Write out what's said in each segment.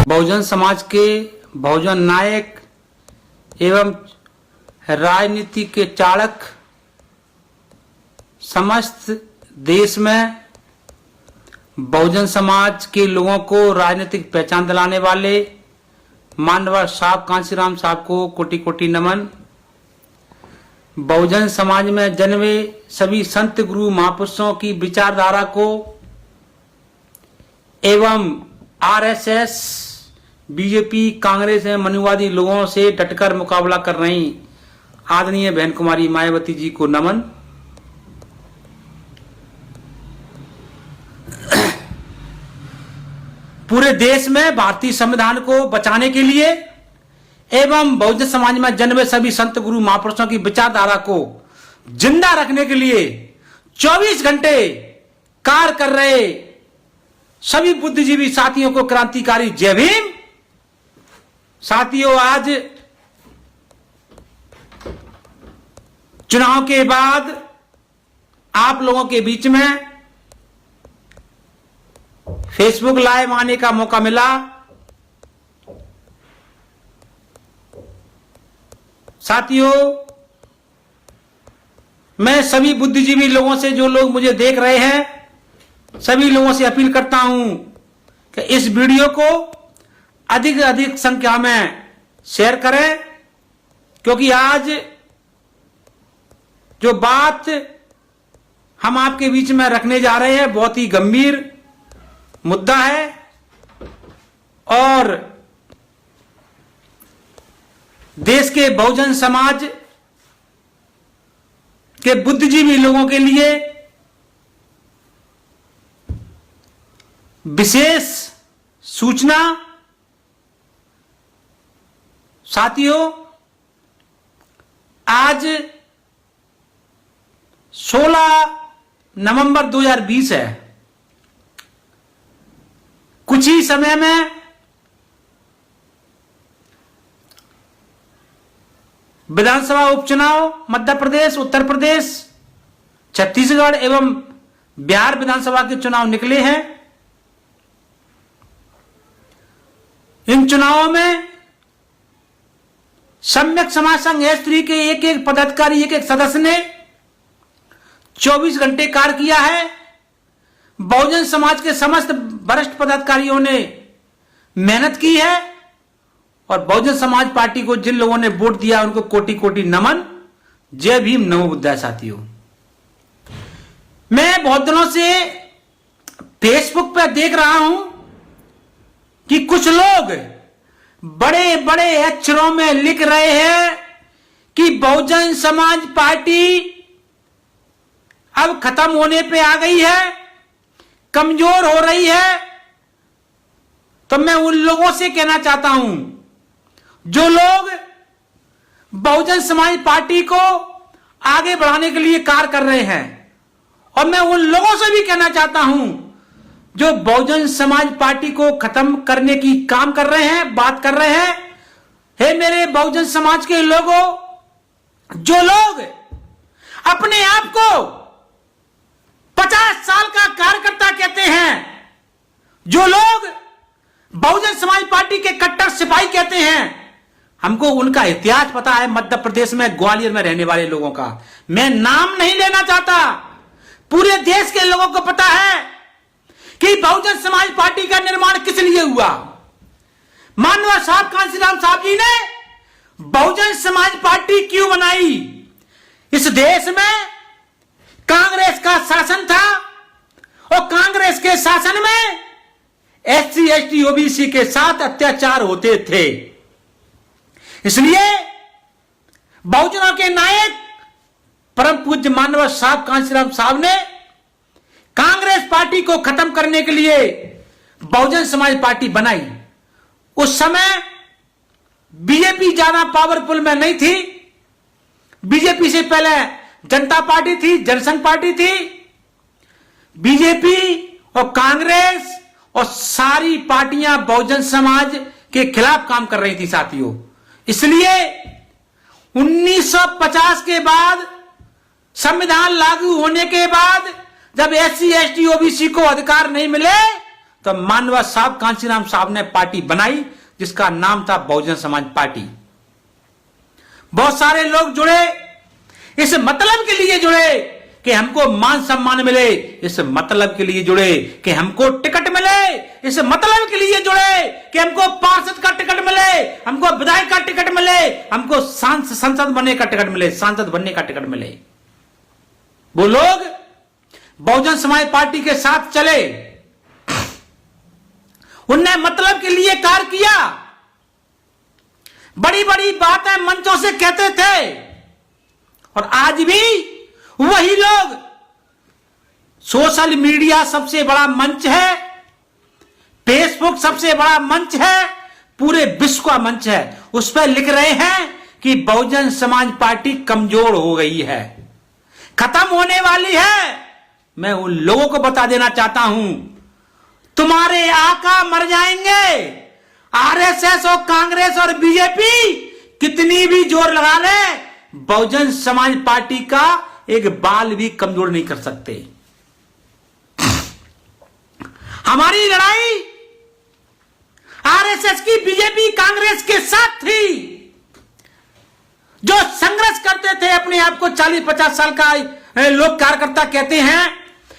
बहुजन समाज के बहुजन नायक एवं राजनीति के चाणक समस्त देश में बहुजन समाज के लोगों को राजनीतिक पहचान दिलाने वाले माननीय साहब कांशीराम साहब को कोटि कोटि नमन। बहुजन समाज में जन्मे सभी संत गुरु महापुरुषों की विचारधारा को एवं आरएसएस, बीजेपी, कांग्रेस एवं मनुवादी लोगों से डटकर मुकाबला कर रही आदरणीय बहन कुमारी मायावती जी को नमन। पूरे देश में भारतीय संविधान को बचाने के लिए एवं बहुजन समाज में जन्मे सभी संत गुरु महापुरुषों की विचारधारा को जिंदा रखने के लिए 24 घंटे कार्य कर रहे सभी बुद्धिजीवी साथियों को क्रांतिकारी जय भीम। साथियों, आज चुनाव के बाद आप लोगों के बीच में फेसबुक लाइव आने का मौका मिला। साथियों, मैं सभी बुद्धिजीवी लोगों से, जो लोग मुझे देख रहे हैं, सभी लोगों से अपील करता हूं कि इस वीडियो को अधिक से अधिक संख्या में शेयर करें, क्योंकि आज जो बात हम आपके बीच में रखने जा रहे हैं बहुत ही गंभीर मुद्दा है और देश के बहुजन समाज के बुद्धिजीवी लोगों के लिए विशेष सूचना। साथियों, आज 16 नवंबर 2020 है। कुछ ही समय में विधानसभा उपचुनाव मध्य प्रदेश, उत्तर प्रदेश, छत्तीसगढ़ एवं बिहार विधानसभा के चुनाव निकले हैं। इन चुनावों में सम्यक समाज संघ स्त्री के एक एक पदाधिकारी, एक एक सदस्य ने 24 घंटे कार्य किया है। बहुजन समाज के समस्त वरिष्ठ पदाधिकारियों ने मेहनत की है और बहुजन समाज पार्टी को जिन लोगों ने वोट दिया उनको कोटि कोटि नमन, जय भीम, नमो बुद्धाय। साथियों, मैं बहुत दिनों से फेसबुक पर देख रहा हूं कि कुछ लोग बड़े बड़े अक्षरों में लिख रहे हैं कि बहुजन समाज पार्टी अब खत्म होने पे आ गई है, कमजोर हो रही है। तो मैं उन लोगों से कहना चाहता हूं जो लोग बहुजन समाज पार्टी को आगे बढ़ाने के लिए कार्य कर रहे हैं, और मैं उन लोगों से भी कहना चाहता हूं जो बहुजन समाज पार्टी को खत्म करने की काम कर रहे हैं, बात कर रहे हैं। हे मेरे बहुजन समाज के लोगों, जो लोग अपने आप को 50 साल का कार्यकर्ता कहते हैं, जो लोग बहुजन समाज पार्टी के कट्टर सिपाही कहते हैं, हमको उनका इतिहास पता है। मध्य प्रदेश में, ग्वालियर में रहने वाले लोगों का मैं नाम नहीं लेना चाहता, पूरे देश के लोगों को पता है कि बहुजन समाज पार्टी का निर्माण किस लिए हुआ। माननीय साहब कांशीराम साहब जी ने बहुजन समाज पार्टी क्यों बनाई। इस देश में कांग्रेस का शासन था और कांग्रेस के शासन में एससी, एसटी, ओबीसी के साथ अत्याचार होते थे। इसलिए बहुजनों के नायक परम पूज्य माननीय साहब कांशीराम साहब ने कांग्रेस पार्टी को खत्म करने के लिए बहुजन समाज पार्टी बनाई। उस समय बीजेपी ज्यादा पावरफुल में नहीं थी। बीजेपी से पहले जनता पार्टी थी, जनसंघ पार्टी थी। बीजेपी और कांग्रेस और सारी पार्टियां बहुजन समाज के खिलाफ काम कर रही थी। साथियों, इसलिए 1950 के बाद संविधान लागू होने के बाद जब एससी एसटी ओबीसी को अधिकार नहीं मिले तो मानवा साहब कांशीराम साहब ने पार्टी बनाई जिसका नाम था बहुजन समाज पार्टी। बहुत सारे लोग जुड़े, इस मतलब के लिए जुड़े कि हमको मान सम्मान मिले, इस मतलब के लिए जुड़े कि हमको टिकट मिले, इस मतलब के लिए जुड़े कि हमको पार्षद का टिकट मिले, हमको विधायक का टिकट मिले, हमको संसद बनने का टिकट मिले, सांसद बनने का टिकट मिले। वो लोग बहुजन समाज पार्टी के साथ चले, उनने मतलब के लिए कार्य किया, बड़ी बड़ी बातें मंचों से कहते थे। और आज भी वही लोग, सोशल मीडिया सबसे बड़ा मंच है, फेसबुक सबसे बड़ा मंच है, पूरे विश्व का मंच है, उस पर लिख रहे हैं कि बहुजन समाज पार्टी कमजोर हो गई है, खत्म होने वाली है। मैं उन लोगों को बता देना चाहता हूं, तुम्हारे आका मर जाएंगे, आरएसएस और कांग्रेस और बीजेपी कितनी भी जोर लगा ले, बहुजन समाज पार्टी का एक बाल भी कमजोर नहीं कर सकते। हमारी लड़ाई आरएसएस की बीजेपी कांग्रेस के साथ थी, जो संघर्ष करते थे अपने आप को 40-50 साल का लोग कार्यकर्ता कहते हैं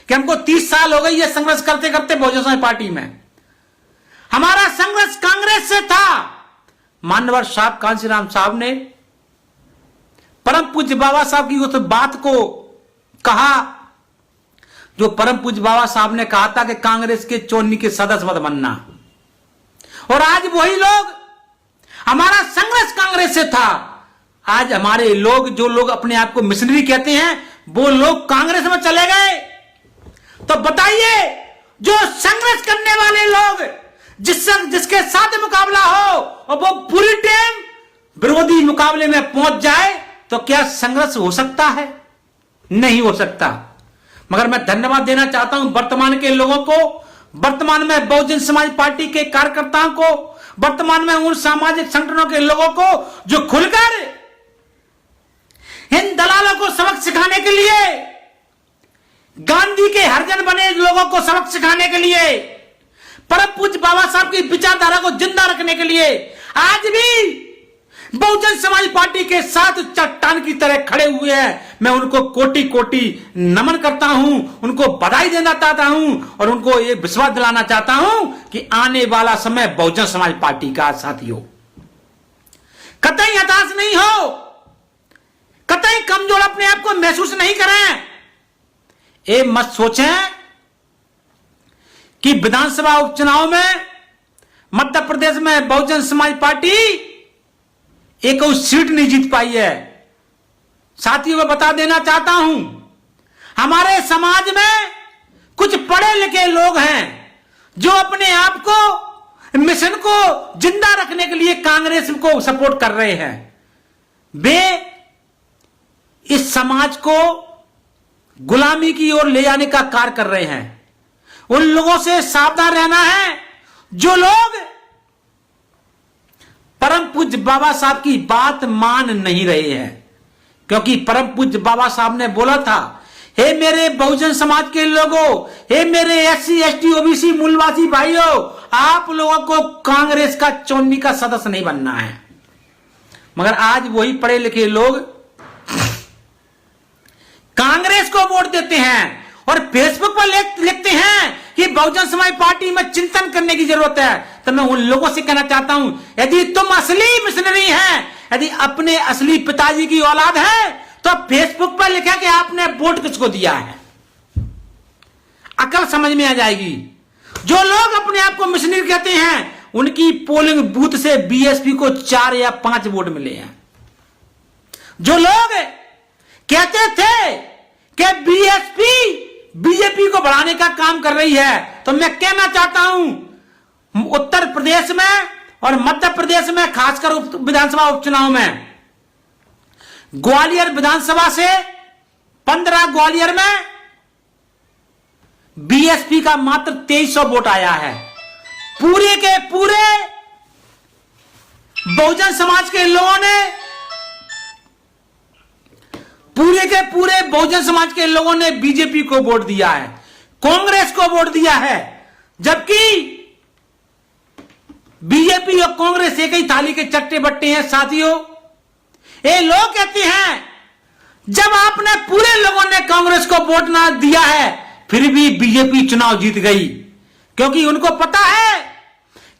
कि हमको 30 साल हो गई है संघर्ष करते करते बहुजन समाज पार्टी में। हमारा संघर्ष कांग्रेस से था। मानवर साहब कांशीराम साहब ने परम पूज्य बाबा साहब की उस बात को कहा जो परम पूज्य बाबा साहब ने कहा था कि कांग्रेस के चोनी के सदस्य मत बनना। और आज वही लोग, हमारा संघर्ष कांग्रेस से था, आज हमारे लोग, जो लोग अपने आप को मिशनरी कहते हैं, वो लोग कांग्रेस में चले गए। तो बताइए, जो संघर्ष करने वाले लोग, जिसके साथ मुकाबला हो और वो पूरी टाइम विरोधी मुकाबले में पहुंच जाए तो क्या संघर्ष हो सकता है? नहीं हो सकता। मगर मैं धन्यवाद देना चाहता हूं वर्तमान के लोगों को, वर्तमान में बहुजन समाज पार्टी के कार्यकर्ताओं को, वर्तमान में उन सामाजिक संगठनों के लोगों को जो खुलकर इन दलालों को सबक सिखाने के लिए, गांधी के हरिजन बने लोगों को सबक सिखाने के लिए, परम पूज्य बाबा साहब की विचारधारा को जिंदा रखने के लिए आज भी बहुजन समाज पार्टी के साथ चट्टान की तरह खड़े हुए हैं। मैं उनको कोटि कोटि नमन करता हूं, उनको बधाई देना चाहता हूं और उनको ये विश्वास दिलाना चाहता हूं कि आने वाला समय बहुजन समाज पार्टी का साथियों, कतई हताश नहीं हो, कतई कमजोर अपने आप को महसूस नहीं करें। ये मत सोचें कि विधानसभा उपचुनाव में मध्य प्रदेश में बहुजन समाज पार्टी एक सीट नहीं जीत पाई है। साथियों को बता देना चाहता हूं, हमारे समाज में कुछ पढ़े लिखे लोग हैं जो अपने आप को, मिशन को जिंदा रखने के लिए कांग्रेस को सपोर्ट कर रहे हैं। वे इस समाज को गुलामी की ओर ले जाने का कार्य कर रहे हैं। उन लोगों से सावधान रहना है जो लोग परम पूज्य बाबा साहब की बात मान नहीं रहे हैं, क्योंकि परम पूज्य बाबा साहब ने बोला था, हे मेरे बहुजन समाज के लोगों, हे मेरे एससी एसटी ओबीसी मूलवासी भाइयों, आप लोगों को कांग्रेस का चोनी का सदस्य नहीं बनना है। मगर आज वही पढ़े लिखे लोग कांग्रेस को वोट देते हैं और फेसबुक पर लिखते हैं कि बहुजन समाज पार्टी में चिंतन करने की जरूरत है। तो मैं उन लोगों से कहना चाहता हूं, यदि तुम असली मिशनरी हैं, यदि अपने असली पिताजी की औलाद है, तो फेसबुक पर लिखा कि आपने वोट किसको दिया है, अकल समझ में आ जाएगी। जो लोग अपने आप को मिशनरी कहते हैं, उनकी पोलिंग बूथ से बीएसपी को 4 या 5 वोट मिले हैं। जो लोग कहते थे कि बीएसपी बीजेपी को बढ़ाने का काम कर रही है, तो मैं कहना चाहता हूं, उत्तर प्रदेश में और मध्य प्रदेश में, खासकर विधानसभा उपचुनाव में, ग्वालियर विधानसभा से 15 ग्वालियर में बीएसपी का मात्र 2300 वोट आया है। पूरे के पूरे बहुजन समाज के लोगों ने, पूरे के पूरे बहुजन समाज के लोगों ने बीजेपी को वोट दिया है, कांग्रेस को वोट दिया है, जबकि बीजेपी और कांग्रेस एक ही थाली के चट्टे बट्टे हैं। साथियों, ये लोग कहते हैं जब आपने पूरे लोगों ने कांग्रेस को वोट ना दिया है फिर भी बीजेपी चुनाव जीत गई, क्योंकि उनको पता है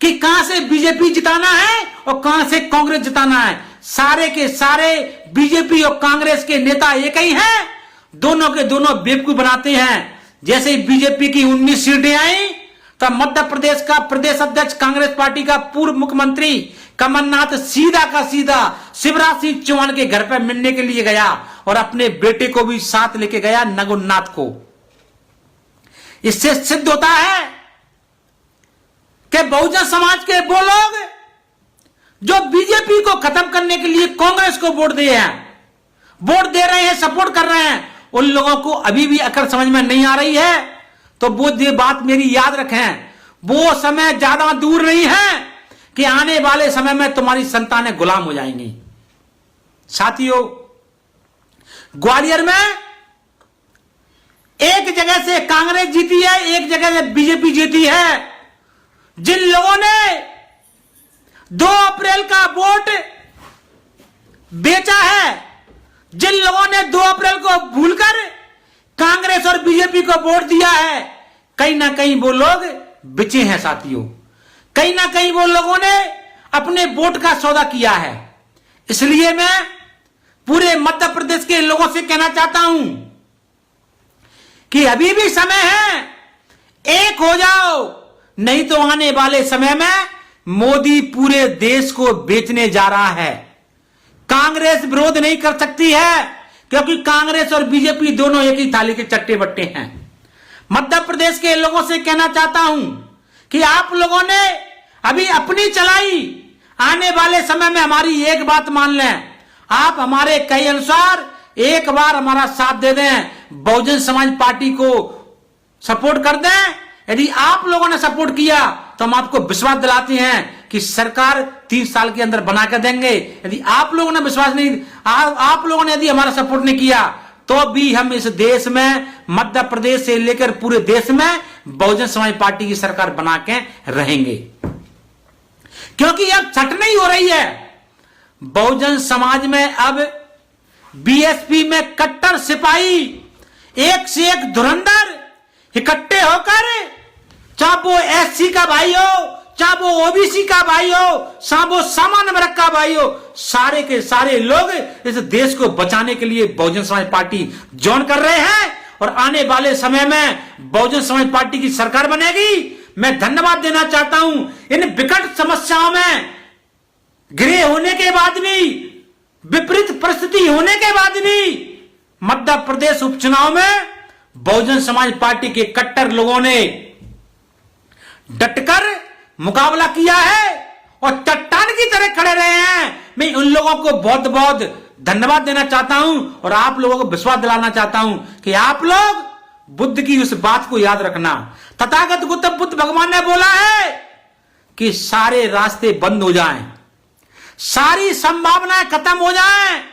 कि कहां से बीजेपी जिताना है और कहां से कांग्रेस जिताना है। सारे के सारे बीजेपी और कांग्रेस के नेता एक ही हैं, दोनों के दोनों बेवकूफ बनाते हैं। जैसे ही बीजेपी की 19 सीटें आई तब मध्य प्रदेश का प्रदेश अध्यक्ष कांग्रेस पार्टी का पूर्व मुख्यमंत्री कमलनाथ सीधा का सीधा शिवराज सिंह चौहान के घर पर मिलने के लिए गया और अपने बेटे को भी साथ लेके गया, नगुनाथ को। इससे सिद्ध होता है कि बहुजन समाज के वो लोग जो बीजेपी को खत्म करने के लिए कांग्रेस को वोट दे रहे हैं, सपोर्ट कर रहे हैं, उन लोगों को अभी भी अकल समझ में नहीं आ रही है। तो वो ये बात मेरी याद रखें, वो समय ज्यादा दूर नहीं है कि आने वाले समय में तुम्हारी संतानें गुलाम हो जाएंगी। साथियों, ग्वालियर में एक जगह से कांग्रेस जीती है, एक जगह से बीजेपी जीती है। जिन लोगों ने 2 अप्रैल का वोट बेचा है, जिन लोगों ने 2 अप्रैल को भूलकर कांग्रेस और बीजेपी को वोट दिया है, कहीं ना कहीं वो लोग बिचे हैं। साथियों, कहीं ना कहीं वो लोगों ने अपने वोट का सौदा किया है। इसलिए मैं पूरे मध्य प्रदेश के लोगों से कहना चाहता हूं कि अभी भी समय है, एक हो जाओ, नहीं तो आने वाले समय में मोदी पूरे देश को बेचने जा रहा है। कांग्रेस विरोध नहीं कर सकती है, क्योंकि कांग्रेस और बीजेपी दोनों एक ही थाली के चट्टे बट्टे हैं। मध्य प्रदेश के लोगों से कहना चाहता हूं कि आप लोगों ने अभी अपनी चलाई, आने वाले समय में हमारी एक बात मान लें, आप हमारे कई अनुसार एक बार हमारा साथ दे दें, बहुजन समाज पार्टी को सपोर्ट कर दें। यदि आप लोगों ने सपोर्ट किया तो हम आपको विश्वास दिलाते हैं कि सरकार 3 साल के अंदर बना कर देंगे। यदि आप लोगों ने विश्वास नहीं, आप लोगों ने यदि हमारा सपोर्ट नहीं किया तो भी हम इस देश में, मध्य प्रदेश से लेकर पूरे देश में बहुजन समाज पार्टी की सरकार बना के रहेंगे। क्योंकि अब छट नहीं हो रही है। बहुजन समाज में अब बीएसपी में कट्टर सिपाही, एक से एक धुरंधर इकट्ठे होकर, चाहे वो एससी का भाई हो, चाहे वो ओबीसी का भाई हो, चाहे वो सामान्य वर्ग का भाई हो, सारे के सारे लोग इस देश को बचाने के लिए बहुजन समाज पार्टी ज्वाइन कर रहे हैं और आने वाले समय में बहुजन समाज पार्टी की सरकार बनेगी। मैं धन्यवाद देना चाहता हूं, इन विकट समस्याओं में घिरे होने के बाद भी, विपरीत परिस्थिति होने के बाद भी मध्य प्रदेश उपचुनाव में बहुजन समाज पार्टी के कट्टर लोगों ने डटकर मुकाबला किया है और चट्टान की तरह खड़े रहे हैं। मैं उन लोगों को बहुत बहुत धन्यवाद देना चाहता हूं और आप लोगों को विश्वास दिलाना चाहता हूं कि आप लोग बुद्ध की उस बात को याद रखना। तथागत गौतम बुद्ध भगवान ने बोला है कि सारे रास्ते बंद हो जाएं, सारी संभावनाएं खत्म हो जाएं,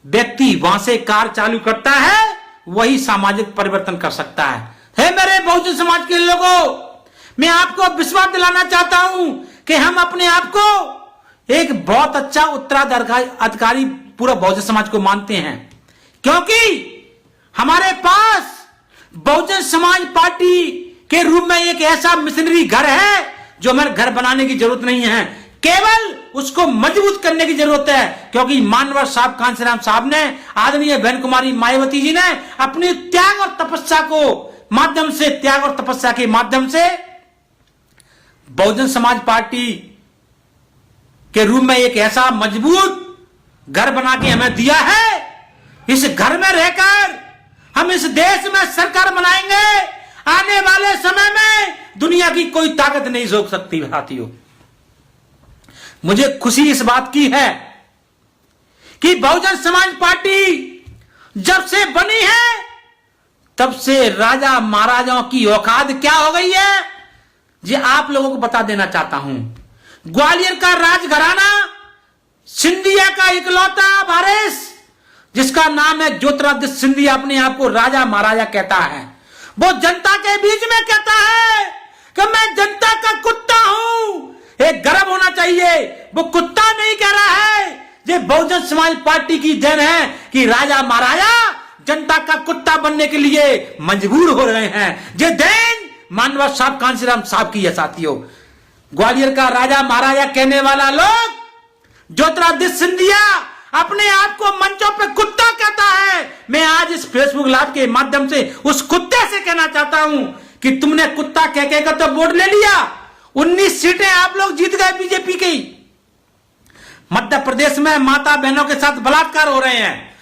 व्यक्ति वहां से कार चालू करता है, वही सामाजिक परिवर्तन कर सकता है। मेरे बहुजन समाज के लोगों, मैं आपको विश्वास दिलाना चाहता हूं कि हम अपने आप को एक बहुत अच्छा उत्तराधिकारी पूरा बहुजन समाज को मानते हैं, क्योंकि हमारे पास बहुजन समाज पार्टी के रूप में एक ऐसा मिशनरी घर है जो हमें घर बनाने की जरूरत नहीं है, केवल उसको मजबूत करने की जरूरत है। क्योंकि मानवर साहब कांसीराम साहब ने, आदरणीय बहन कुमारी मायावती जी ने अपनी त्याग और तपस्या के माध्यम से बहुजन समाज पार्टी के रूप में एक ऐसा मजबूत घर बना के हमें दिया है। इस घर में रहकर हम इस देश में सरकार बनाएंगे। आने वाले समय में दुनिया की कोई ताकत नहीं रोक सकती। साथियों, मुझे खुशी इस बात की है कि बहुजन समाज पार्टी जब से बनी है तब से राजा महाराजाओं की औकात क्या हो गई है, ये आप लोगों को बता देना चाहता हूं। ग्वालियर का राजघराना, सिंधिया का इकलौता वारिस, जिसका नाम है ज्योतिरादित्य सिंधिया, अपने आप को राजा महाराजा कहता है, वो जनता के बीच में कहता है कि मैं जनता का कुत्ता हूं। एक गर्व होना चाहिए, वो कुत्ता नहीं कह रहा है। ये बहुजन समाज पार्टी की देन है कि राजा महाराजा जनता का कुत्ता बनने के लिए मजबूर हो रहे हैं। ये देन मानव साहब, कांशीराम साहब की है साथियों। ग्वालियर का राजा महाराजा कहने वाला लोग, ज्योतिरादित्य सिंधिया अपने आप को मंचों पे कुत्ता कहता है। मैं आज इस फेसबुक लाइव के माध्यम से उस कुत्ते से कहना चाहता हूं कि तुमने कुत्ता कह कहकर तो वोट ले लिया, 19 सीटें आप लोग जीत गए बीजेपी की। मध्य प्रदेश में माता बहनों के साथ बलात्कार हो रहे हैं।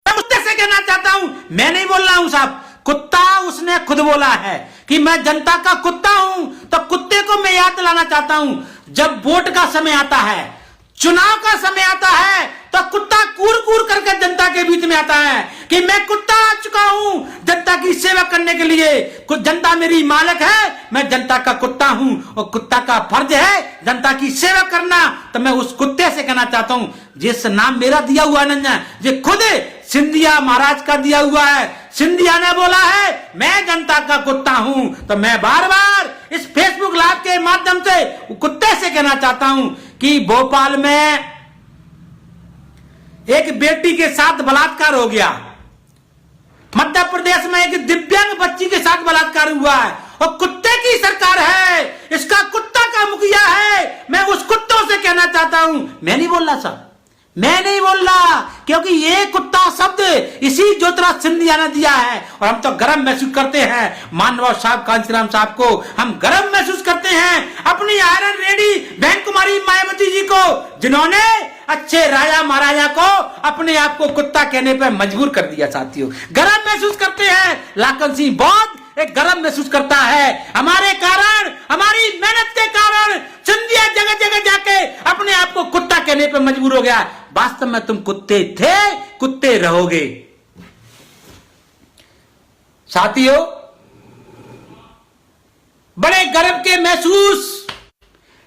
मैं उससे से कहना चाहता हूं, मैं नहीं बोल रहा हूं साहब, कुत्ता उसने खुद बोला है कि मैं जनता का कुत्ता हूं। तो कुत्ते को मैं याद दिलाना चाहता हूं, जब वोट का समय आता है, चुनाव का समय आता है, तो कुत्ता कूर कूर करके जनता के बीच में आता है कि मैं कुत्ता आ चुका हूं जनता की सेवा करने के लिए। जनता मेरी मालिक है, मैं जनता का कुत्ता हूं और कुत्ता का फर्ज है जनता की सेवा करना। तो मैं उस कुत्ते से कहना चाहता हूं, जिस नाम मेरा दिया हुआ है, ये खुद सिंधिया महाराज का दिया हुआ है। सिंधिया ने बोला है मैं जनता का कुत्ता हूं। तो मैं बार बार इस फेसबुक लाइव के माध्यम से कुत्ते से कहना चाहता हूं कि भोपाल में एक बेटी के साथ बलात्कार हो गया, मध्य प्रदेश में एक दिव्यांग बच्ची के साथ बलात्कार हुआ है और कुत्ते की सरकार है, इसका कुत्ता का मुखिया है। मैं उस कुत्तों से कहना चाहता हूं, मैं नहीं बोल रहा साहब, मैं नहीं बोल रहा, क्योंकि ये कुत्ता शब्द इसी ज्योतिरादित्य सिंधिया ने दिया है। और हम तो गर्व महसूस करते हैं, मानव साहब, कांशीराम साहब को हम गर्व महसूस करते हैं अपनी आयरन रेडी बहन कुमारी मायावती जी को, जिन्होंने अच्छे राजा महाराजा को अपने आप को कुत्ता कहने पर मजबूर कर दिया। साथियों, गर्व महसूस करते हैं। लाखन सिंह बहुत एक गर्व महसूस करता है, हमारे कारण, हमारी मेहनत के कारण सिंधिया जगह जगह जाके अपने आप को कुत्ता कहने पर मजबूर हो गया। वास्तव में तुम कुत्ते थे, कुत्ते रहोगे। साथियों, बड़े गर्व के महसूस,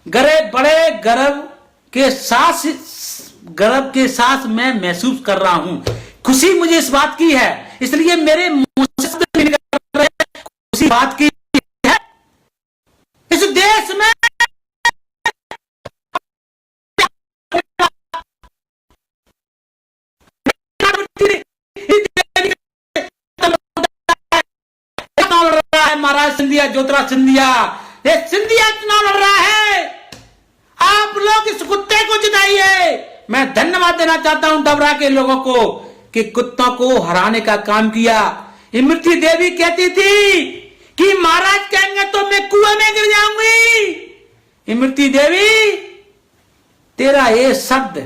बड़े गर्व के साथ मैं महसूस कर रहा हूं। खुशी मुझे इस बात की है, इसलिए मेरे मुंह से शब्द नहीं निकल रहे हैं। खुशी बात की है इस देश में महाराज सिंधिया, ज्योतिरादित्य सिंधिया, ये सिंधिया चुनाव लड़ रहा है। आप लोग इस कुत्ते को जिताइए। मैं धन्यवाद देना चाहता हूं डबरा के लोगों को कि कुत्तों को हराने का काम किया। इमरती देवी कहती थी कि महाराज कहेंगे तो मैं कुएं में गिर जाऊंगी। इमरती देवी, तेरा ये शब्द,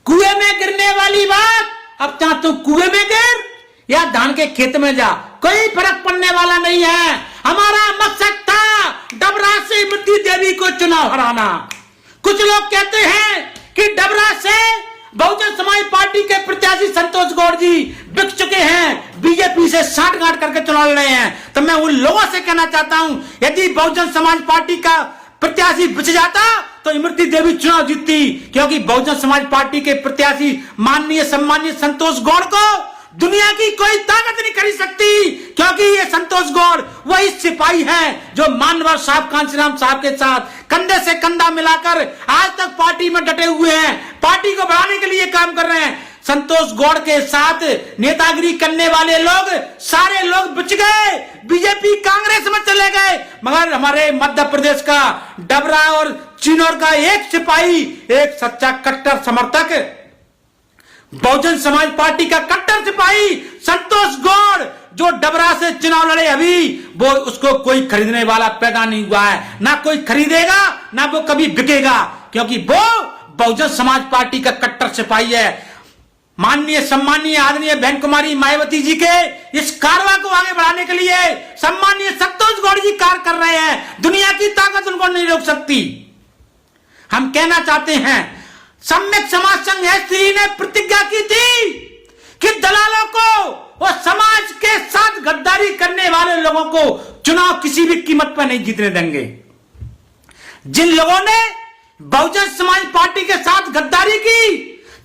कुएं में गिरने वाली बात, अब चाहे तू कुएं में गिर या धान के खेत में जा, कोई फर्क पड़ने वाला नहीं है। हमारा मकसद था डबरा से इमरती देवी को चुनाव हराना। कुछ लोग कहते हैं कि डबरा से बहुजन समाज पार्टी के प्रत्याशी संतोष गौड़ जी बिक चुके हैं, बीजेपी से साठगांठ करके चुनाव लड़ रहे हैं। तो मैं उन लोगों से कहना चाहता हूं, यदि बहुजन समाज पार्टी का प्रत्याशी बिच जाता तो इमरती देवी चुनाव जीतती, क्योंकि बहुजन समाज पार्टी के प्रत्याशी माननीय सम्मानीय संतोष गौड़ को दुनिया की कोई ताकत नहीं खरीद सकती, क्योंकि ये संतोष गौड़ वही सिपाही हैं जो मानव साहब, कांशीराम साहब के साथ कंधे से कंधा मिलाकर आज तक पार्टी में डटे हुए हैं, पार्टी को बढ़ाने के लिए काम कर रहे हैं। संतोष गौड़ के साथ नेतागिरी करने वाले लोग सारे लोग बिच गए, बीजेपी कांग्रेस में चले गए, मगर हमारे मध्य प्रदेश का डबरा और चिनौर का एक सिपाही, एक सच्चा कट्टर समर्थक, बहुजन समाज पार्टी का कट्टर सिपाही संतोष गौड़, जो डबरा से चुनाव लड़े, अभी वो उसको कोई खरीदने वाला पैदा नहीं हुआ है, ना कोई खरीदेगा ना वो कभी बिकेगा, क्योंकि वो बहुजन समाज पार्टी का कट्टर सिपाही है। माननीय सम्मानीय आदरणीय बहन कुमारी मायावती जी के इस कारवा को आगे बढ़ाने के लिए सम्मानीय संतोष गौड़ जी कार्य कर रहे हैं। दुनिया की ताकत उनको नहीं रोक सकती। हम कहना चाहते हैं, सम्यक समाज संघ एससी ने प्रतिज्ञा की थी कि दलालों को और समाज के साथ गद्दारी करने वाले लोगों को चुनाव किसी भी कीमत पर नहीं जीतने देंगे। जिन लोगों ने बहुजन समाज पार्टी के साथ गद्दारी की,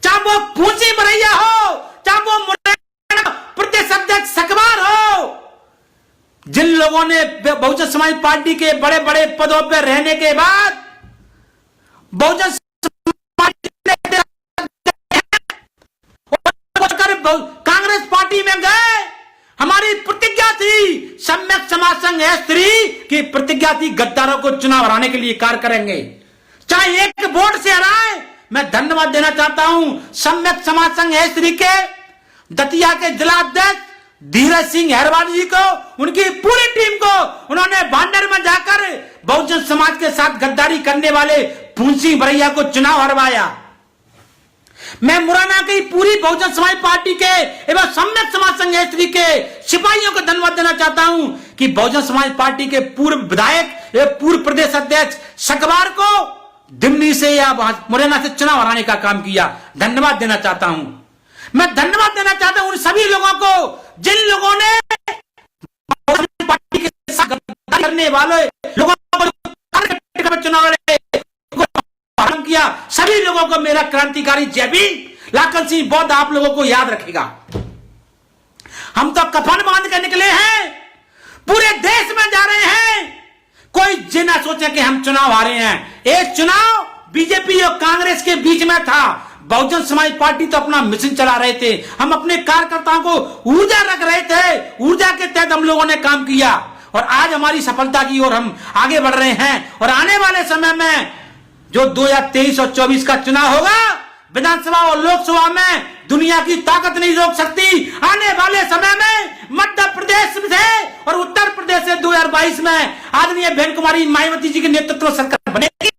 चाहे वो पूंजी बरैया हो, चाहे वो मुरैना प्रदेश अध्यक्ष सकवार हो, जिन लोगों ने बहुजन समाज पार्टी के बड़े बड़े पदों पर रहने के बाद बहुजन समाज कांग्रेस पार्टी में गए, हमारी प्रतिज्ञा थी, सम्यक समाज संघ स्त्री की प्रतिज्ञा थी, गद्दारों को चुनाव हराने के लिए कार्य करेंगे, चाहे एक वोट से हराए। मैं धन्यवाद देना चाहता हूं सम्यक समाज संघ स्त्री के दतिया के जिला अध्यक्ष धीरज सिंह हेरवाल जी को, उनकी पूरी टीम को। उन्होंने भांडर में जाकर बहुजन समाज के साथ गद्दारी करने वाले पूंसी बरैया को चुनाव हरवाया। मैं मुरैना की पूरी बहुजन समाज पार्टी के एवं सम्यक समाज संघ स्त्री के सिपाहियों को धन्यवाद देना चाहता हूं कि बहुजन समाज पार्टी के पूर्व विधायक एवं पूर्व प्रदेश अध्यक्ष सकवार को दिल्ली से या मुरैना से चुनाव हराने का काम किया। धन्यवाद देना चाहता हूं। मैं धन्यवाद देना चाहता हूं उन सभी लोगों को जिन लोगों ने पार्टी के साथ गद्दारी करने वाले लोगों को चुनाव किया। सभी लोगों को मेरा क्रांतिकारी जय भीम। लाखन सिंह बौद्ध आप लोगों को याद रखेगा। हम तो कफन बांध के निकले हैं, पूरे देश में जा रहे हैं। कोई ये ना सोचे कि हम चुनाव हारे हैं। ये चुनाव बीजेपी और कांग्रेस के बीच में था। बहुजन समाज पार्टी तो अपना मिशन चला रहे थे, हम अपने कार्यकर्ताओं को ऊर्जा रख रहे थे। ऊर्जा के तहत हम लोगों ने काम किया और आज हमारी सफलता की ओर हम आगे बढ़ रहे हैं। और आने वाले समय में जो 2023 और 24 का चुनाव होगा, विधानसभा और लोकसभा में दुनिया की ताकत नहीं रोक सकती। आने वाले समय में मध्य प्रदेश से और उत्तर प्रदेश से 2022 में आदरणीय बहन कुमारी मायावती जी के नेतृत्व में सरकार बनेगी।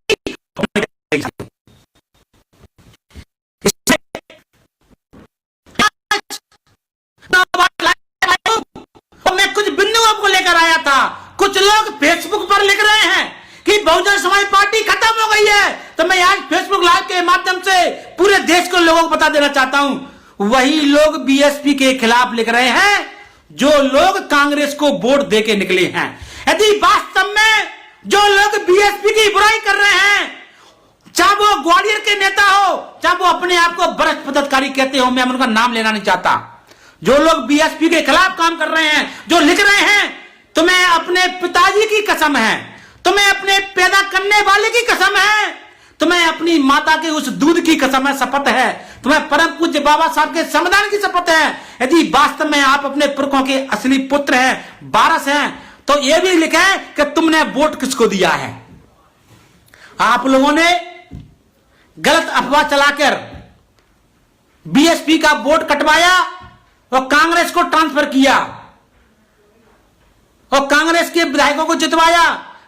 मैं कुछ बिंदुओं को लेकर आया था। कुछ लोग फेसबुक पर लिख रहे हैं कि बहुजन समाज पार्टी खत्म हो गई है, तो मैं आज फेसबुक लाइव के माध्यम से पूरे देश को लोगों को बता देना चाहता हूं, वही लोग बीएसपी के खिलाफ लिख रहे हैं जो लोग कांग्रेस को वोट देके निकले हैं। यदि वास्तव में जो लोग बीएसपी की बुराई कर रहे हैं, चाहे वो ग्वालियर के नेता हो, चाहे वो अपने आप को वरिष्ठ पदाधिकारी कहते हो, मैं उनका नाम लेना नहीं चाहता, जो लोग बीएसपी के खिलाफ काम कर रहे हैं, जो लिख रहे हैं, तुम्हें अपने पिताजी की कसम है, तुम्हें अपने पैदा करने वाले की कसम है, तुम्हें अपनी माता के उस दूध की कसम है, शपथ है, तुम्हें परम पूज्य बाबा साहब के संविधान की शपथ है। यदि वास्तव में आप अपने पुरखों के असली पुत्र हैं, वारस हैं, तो यह भी लिखें कि तुमने वोट किसको दिया है। आप लोगों ने गलत अफवाह चलाकर बीएसपी का वोट कटवाया और कांग्रेस को ट्रांसफर किया और कांग्रेस के विधायकों को जितवाया।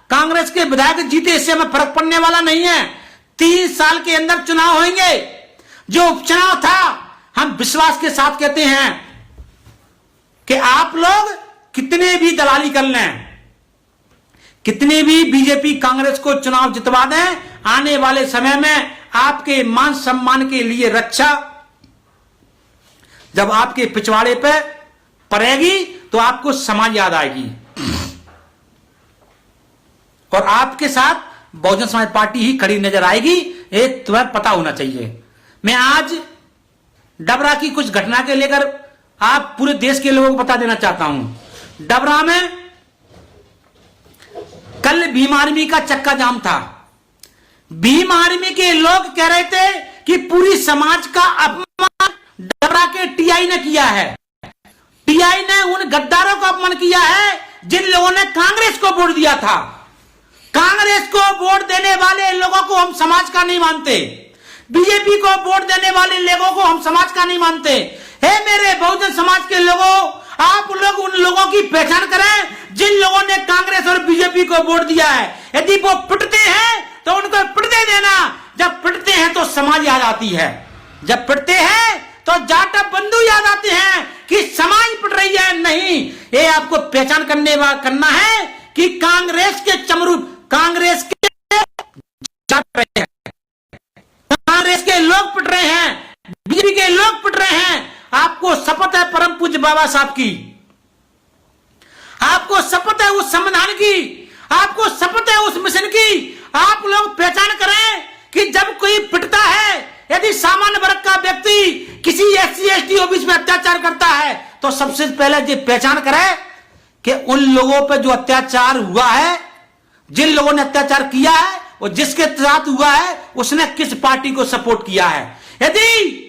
कांग्रेस के विधायक जीते इससे हमें फर्क पड़ने वाला नहीं है। 3 साल के अंदर चुनाव होंगे। जो उपचुनाव था, हम विश्वास के साथ कहते हैं कि आप लोग कितने भी दलाली कर लें, कितने भी बीजेपी कांग्रेस को चुनाव जितवा दें, आने वाले समय में आपके मान सम्मान के लिए रक्षा जब आपके पिछवाड़े पे पड़ेगी तो आपको समाज याद आएगी और आपके साथ बहुजन समाज पार्टी ही खड़ी नजर आएगी। एक तुम्हें पता होना चाहिए। मैं आज डबरा की कुछ घटना के लेकर आप पूरे देश के लोगों को बता देना चाहता हूं। डबरा में कल भीम आर्मी का चक्का जाम था। भीम आर्मी के लोग कह रहे थे कि पूरी समाज का अपमान डबरा के टीआई ने किया है। टीआई ने उन गद्दारों का अपमान किया है जिन लोगों ने कांग्रेस को वोट दिया था। कांग्रेस को वोट देने वाले लोगों को हम समाज का नहीं मानते, बीजेपी को वोट देने वाले लोगों को हम समाज का नहीं मानते। हे मेरे बहुजन समाज के लोगों, आप लोग उन लोगों की पहचान करें जिन लोगों ने कांग्रेस और बीजेपी को वोट दिया है। यदि वो पिटते हैं तो उनको पिटते देना। जब पिटते हैं तो समाज याद आती है, जब पिटते हैं तो जाटा बंधु याद आते हैं कि समाज पिट रही है। नहीं, ये आपको पहचान करना है कि कांग्रेस के चमरू, कांग्रेस के जाट रहे हैं, कांग्रेस के लोग पिट रहे हैं, बीजेपी के लोग पिट रहे हैं। आपको शपथ है परम पूज्य बाबा साहब की, आपको शपथ है उस संविधान की, आपको शपथ है उस मिशन की। आप लोग पहचान करें कि जब कोई पिटता है, यदि सामान्य वर्ग का व्यक्ति किसी SC ST ओबीसी में अत्याचार करता है, तो सबसे पहले ये पहचान करें कि उन लोगों पर जो अत्याचार हुआ है, जिन लोगों ने अत्याचार किया है और जिसके साथ हुआ है, उसने किस पार्टी को सपोर्ट किया है। यदि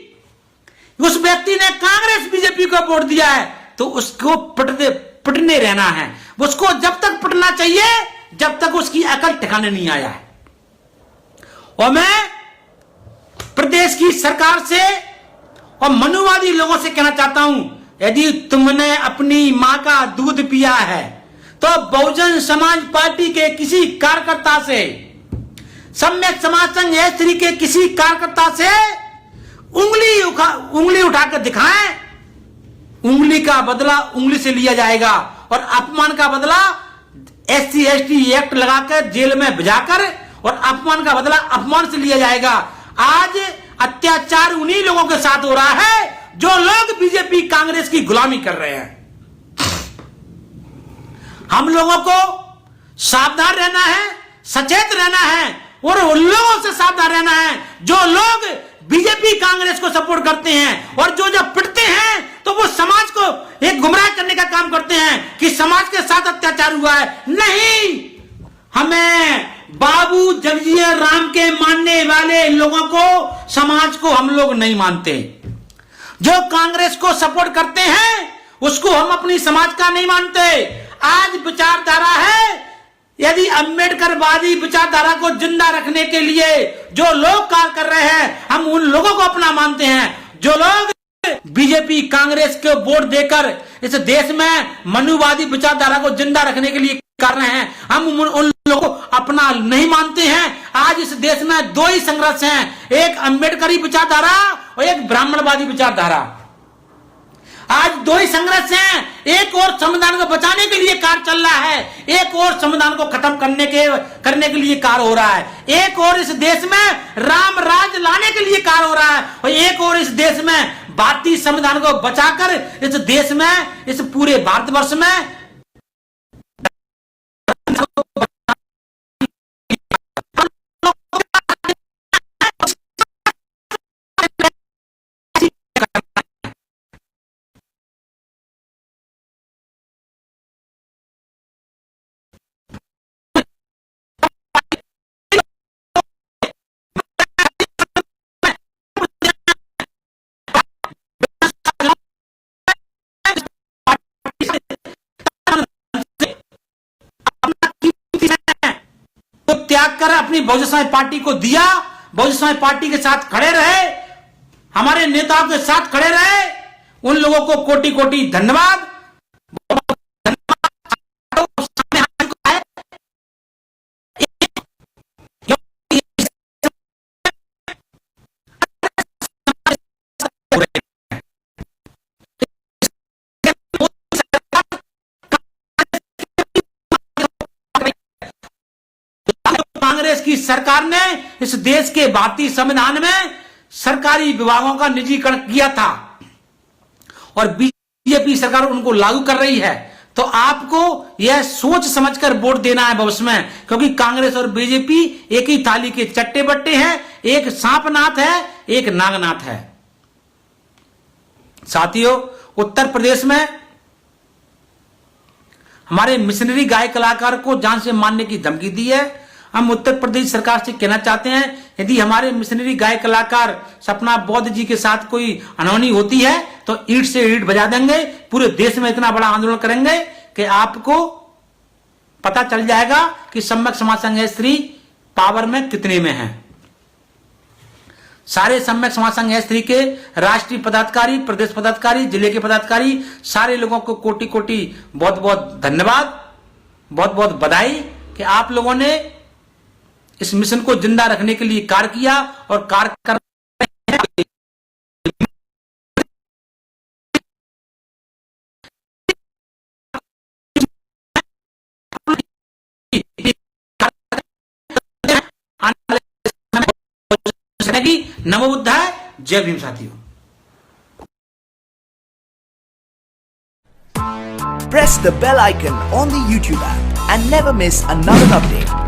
उस व्यक्ति ने कांग्रेस बीजेपी को वोट दिया है, तो उसको पिटने रहना है। उसको जब तक पिटना चाहिए जब तक उसकी अकल ठिकाने नहीं आया है। और मैं प्रदेश की सरकार से और मनुवादी लोगों से कहना चाहता हूं, यदि तुमने अपनी मां का दूध पिया है, तो बहुजन समाज पार्टी के किसी कार्यकर्ता से, सम्यक समाज संघ स्त्री के किसी कार्यकर्ता से उंगली उठाकर दिखाएं। उंगली का बदला उंगली से लिया जाएगा और अपमान का बदला SC ST एक्ट लगाकर जेल में भिजाकर, और अपमान का बदला अपमान से लिया जाएगा। आज अत्याचार उन्हीं लोगों के साथ हो रहा है जो लोग बीजेपी कांग्रेस की गुलामी कर रहे हैं। हम लोगों को सावधान रहना है, सचेत रहना है, और उन लोगों से सावधान रहना है जो लोग बीजेपी कांग्रेस को सपोर्ट करते हैं और जो जब पिटते हैं तो वो समाज को एक गुमराह करने का काम करते हैं कि समाज के साथ अत्याचार हुआ है। नहीं, हमें बाबू जगजीवन राम के मानने वाले लोगों को, समाज को हम लोग नहीं मानते। जो कांग्रेस को सपोर्ट करते हैं उसको हम अपनी समाज का नहीं मानते। आज विचारधारा है, यदि अंबेडकरवादी विचारधारा को जिंदा रखने के लिए जो लोग कार्य कर रहे हैं, हम उन लोगों को अपना मानते हैं। जो लोग बीजेपी कांग्रेस को वोट देकर इस देश में मनुवादी विचारधारा को जिंदा रखने के लिए कर रहे हैं, हम उन लोगों को अपना नहीं मानते हैं। आज इस देश में दो ही संघर्ष हैं, एक अंबेडकरी विचारधारा और एक ब्राह्मणवादी विचारधारा। आज दो ही संघर्ष हैं, एक और संविधान को बचाने के लिए कार्य चल रहा है, एक और संविधान को खत्म करने के लिए कार्य हो रहा है, एक और इस देश में राम राज लाने के लिए कार्य हो रहा है, और एक और इस देश में भारतीय संविधान को बचाकर इस देश में, इस पूरे भारतवर्ष में त्याग कर अपनी बहुजन समाज पार्टी को दिया, बहुजन समाज पार्टी के साथ खड़े रहे, हमारे नेताओं के साथ खड़े रहे। उन लोगों को कोटि कोटि धन्यवाद। कांग्रेस की सरकार ने इस देश के भारतीय संविधान में सरकारी विभागों का निजीकरण किया था और बीजेपी सरकार उनको लागू कर रही है। तो आपको यह सोच समझकर वोट देना है भविष्य में, क्योंकि कांग्रेस और बीजेपी एक ही थाली के चट्टे बट्टे हैं, एक सांपनाथ है, एक नागनाथ है। साथियों, उत्तर प्रदेश में हमारे मिशनरी गायक कलाकार को जान से मारने की धमकी दी है। हम उत्तर प्रदेश सरकार से कहना चाहते हैं, यदि हमारे मिशनरी गायक कलाकार सपना बौद्ध जी के साथ कोई अनहोनी होती है तो ईंट से ईंट बजा देंगे। पूरे देश में इतना बड़ा आंदोलन करेंगे कि आपको पता चल जाएगा कि सम्यक समाज संघ स्त्री पावर में कितने में है। सारे सम्यक समाज संघ स्त्री के राष्ट्रीय पदाधिकारी, प्रदेश पदाधिकारी, जिले के पदाधिकारी, सारे लोगों को कोटि कोटि बहुत बहुत धन्यवाद, बहुत बहुत बधाई कि आप लोगों ने इस मिशन को जिंदा रखने के लिए कार्य किया और कार्य कर रहे हैं। नमो बुद्धाय, जय भीम साथियों। Press the bell icon on the YouTube app and never miss another update.